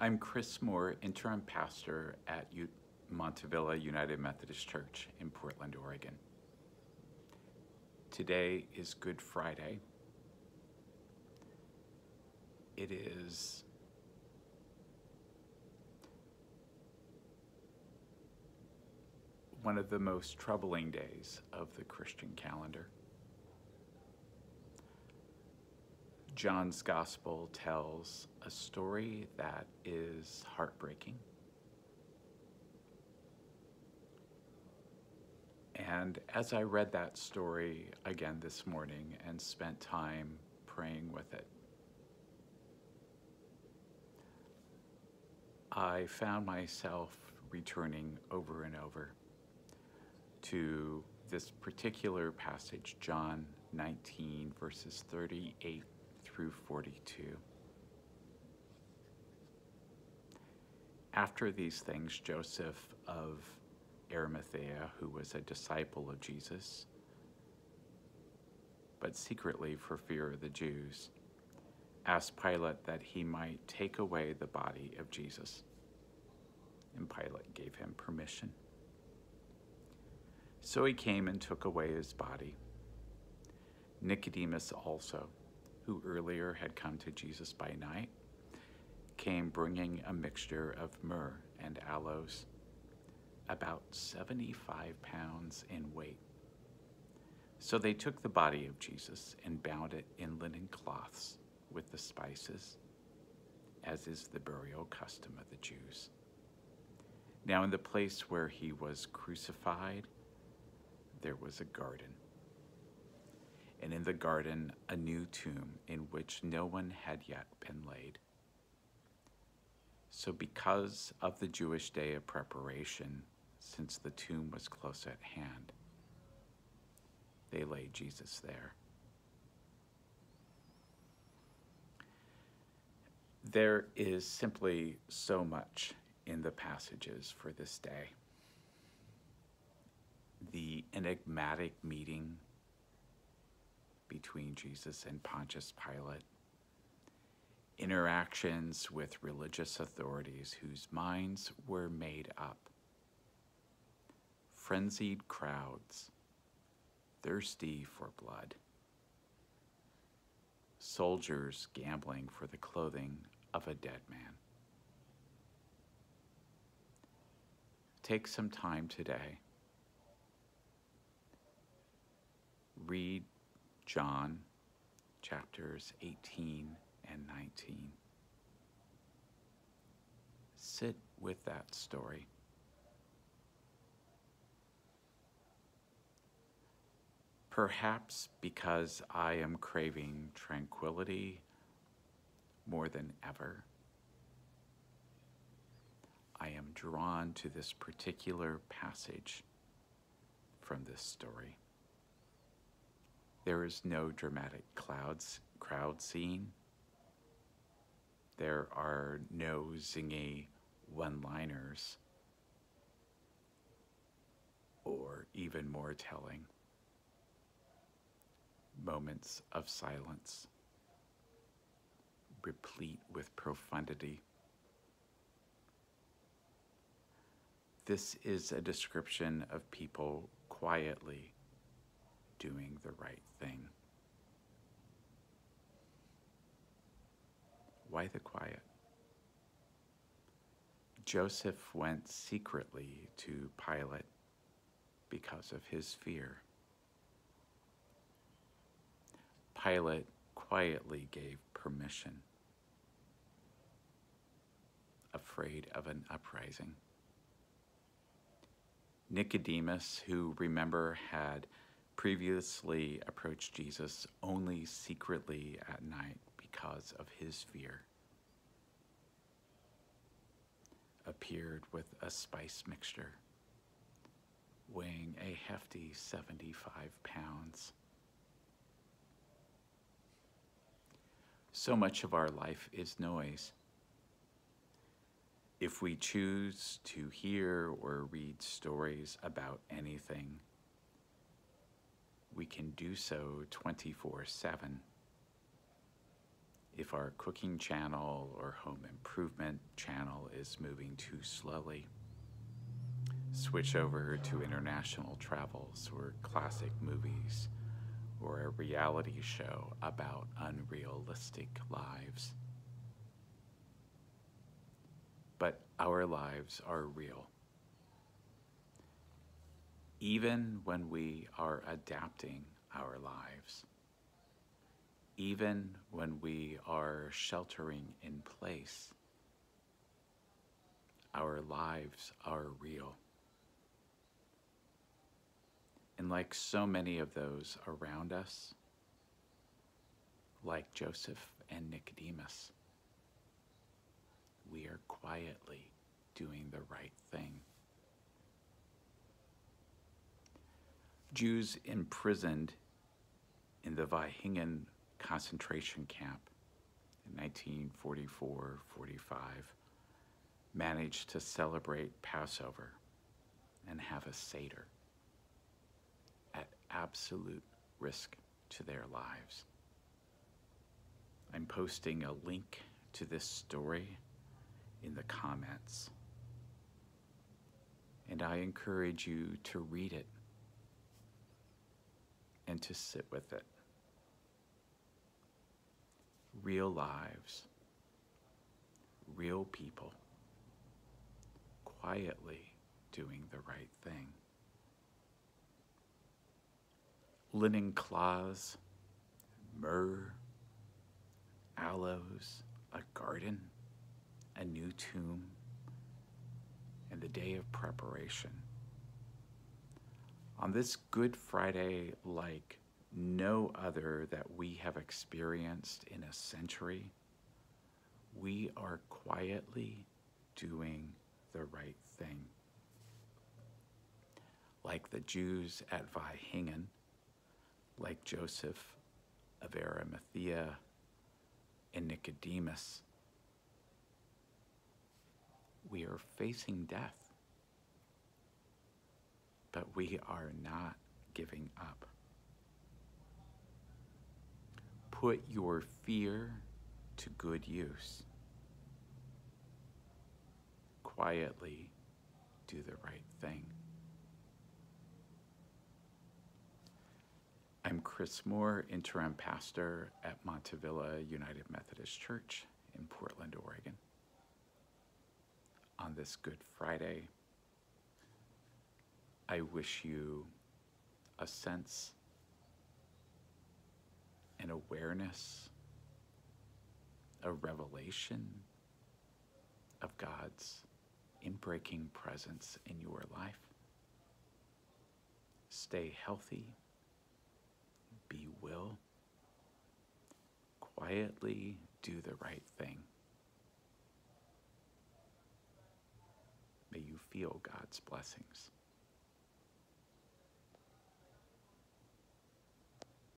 I'm Chris Moore, interim pastor at Montevilla United Methodist Church in Portland, Oregon. Today is Good Friday. It is one of the most troubling days of the Christian calendar. John's Gospel tells a story that is heartbreaking. And as I read that story again this morning and spent time praying with it, I found myself returning over and over to this particular passage, John 19, verses 38 through 42. After these things, Joseph of Arimathea, who was a disciple of Jesus, but secretly for fear of the Jews, asked Pilate that he might take away the body of Jesus. And Pilate gave him permission. So he came and took away his body. Nicodemus also, who earlier had come to Jesus by night, came bringing a mixture of myrrh and aloes, about 75 pounds in weight. So they took the body of Jesus and bound it in linen cloths with the spices, as is the burial custom of the Jews. Now in the place where he was crucified, there was a garden, and in the garden a new tomb in which no one had yet been laid. So because of the Jewish day of preparation, since the tomb was close at hand, they laid Jesus there. There is simply so much in the passages for this day. The enigmatic meeting between Jesus and Pontius Pilate, interactions with religious authorities whose minds were made up, frenzied crowds, thirsty for blood, soldiers gambling for the clothing of a dead man. Take some time today. Read John chapters 18 and 19. Sit with that story. Perhaps because I am craving tranquility more than ever, I am drawn to this particular passage from this story. There is no dramatic crowd scene. There are no zingy one-liners, or even more telling, moments of silence, replete with profundity. This is a description of people quietly doing the right thing. Why the quiet? Joseph went secretly to Pilate because of his fear. Pilate quietly gave permission, afraid of an uprising. Nicodemus, who, remember, had previously approached Jesus only secretly at night because of his fear, appeared with a spice mixture weighing a hefty 75 pounds. So much of our life is noise. If we choose to hear or read stories about anything, we can do so 24/7. If our cooking channel or home improvement channel is moving too slowly, switch over to international travels or classic movies or a reality show about unrealistic lives. But our lives are real. Even when we are adapting our lives, even when we are sheltering in place, our lives are real. And like so many of those around us, like Joseph and Nicodemus, we are quietly doing the right thing. Jews imprisoned in the Vaihingen concentration camp in 1944-45 managed to celebrate Passover and have a Seder at absolute risk to their lives. I'm posting a link to this story in the comments, and I encourage you to read it and to sit with it. Real lives, real people, quietly doing the right thing. Linen cloths, myrrh, aloes, a garden, a new tomb, and the day of preparation. On this Good Friday, like no other that we have experienced in a century, we are quietly doing the right thing. Like the Jews at Vaihingen, like Joseph of Arimathea and Nicodemus, we are facing death, but we are not giving up. Put your fear to good use. Quietly do the right thing. I'm Chris Moore, interim pastor at Montevilla United Methodist Church in Portland, Oregon. On this Good Friday, I wish you a sense, an awareness, a revelation of God's inbreaking presence in your life. Stay healthy, be well, quietly do the right thing. May you feel God's blessings.